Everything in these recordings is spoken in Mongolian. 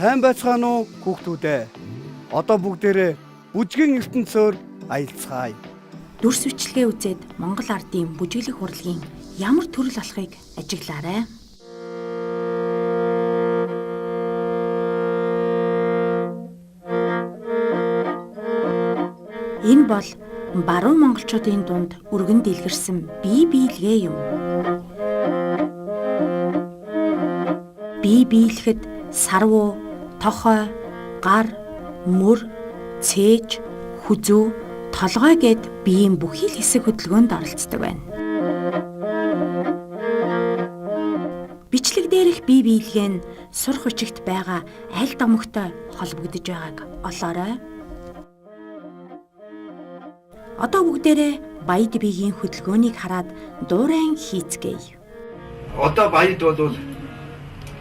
Сайн байцгаана уу хүүхдүүдээ? Одоо бүгдээрээ бүжгийн ертөнцөөр аялцгаая. Дүрс бичлэгээ үзээд Монгол ардын бүжиглэх урлагийн ямар төрөл болохыг ажиглаарай. Энэ бол баруун монголчуудын дунд өргөн дэлгэрсэн бие биелгээ юм. Бие биелэхэд сарвуу, тохой, гар, мөр, цээж, хүзүү, толгой гэд биеийн бүхий л хэсэг хөдөлгөөнд оролцдог байна. Бичлэг дээрх бие биелгээ нь сурах хүчигт байгаа аль домогтой холбогдож байгааг олоорой. Одоо бүгдээрээ баяд биеийн хөдөлгөөнийг хараад дуурайн хийцгээе. Одоо баяд бол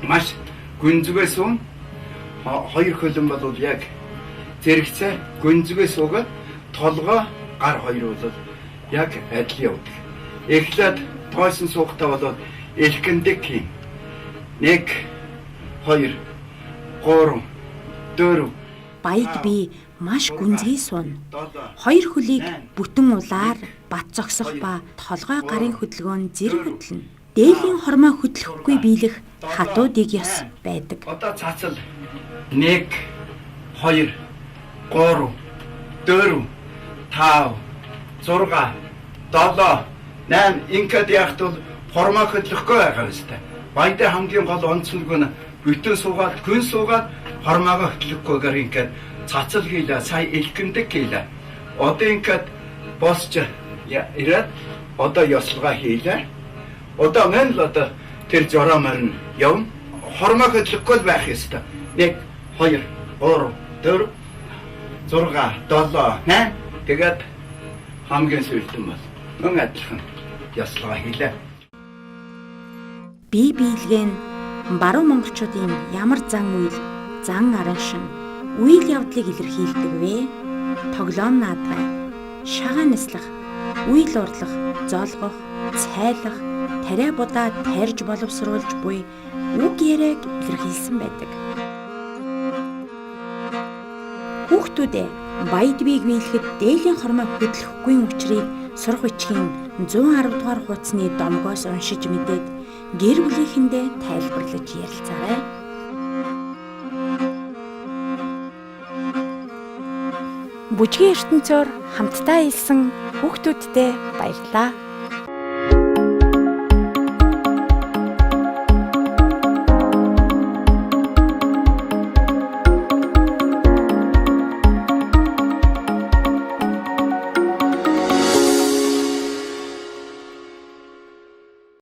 маш гүнзгээс хоёр хөлөн бол яг зэрэгцээ гүнзгээс угаад толгой гар хоёр бол яг адил явдаг. Эхлээд тойсон суухтаа бол элхэндик хийн. 1 2 3 4 Баяд бие маш гүнзгий суна. Хоёр хөлийг бүтэн улаар бат зогсох ба толгой гарын хөдөлгөөн зэрэг хөдлөнө. Дээлийн хормоо хөдлөхгүй биелэх хатуудыг ёс байдаг. Одоо цаацал 1 2 3 4 5 6 7 8 ингээд яхад бол хормоо хөдлөхгүй байгаа юм. Баядаа хамгийн гол онцлог нь бүтэн суугаад гүн суугаад хормоогоо хөдлөхгүйгээр ингээд цацал хийлээ, сая элхэндэг хийлээ. Одоо ингээд босч ирээд одоо ёслогоо хийлээ. Одоо мэн л одоо тэр жороо марна явна. Хормоо хөдлөхгүй байх ёстой. 1 2 3 4 6 7 8 тэгээд хамгийн сүүлдэн бол мөн адилхан ёслогоо хийлээ. Бие биелгээ нь баруун монголчуудын ямар зан үйл, зан аран шин, үйл явдлыг илэрхийлдэг вэ? Тоглоом наадгай, шагаан нислах, үйл урлах, зоолгох, цайлах, тариа будаа тарьж боловсруулж буй үг яриаг илэрхийлсэн байдаг. Хүүхдүүдээ баяд биеийг биелэхэд дээлийн хормоо хөдлөхгүй учрыг сурах бичгийн 110 дугаар хуудасны домгоос уншиж мэдээд гэр бүлийнхэндээ тайлбарлаж ярилцаарай. Бүжгийн ертөнцөөр хамтдаа илсэн хүүхдүүдтэй баярлалаа.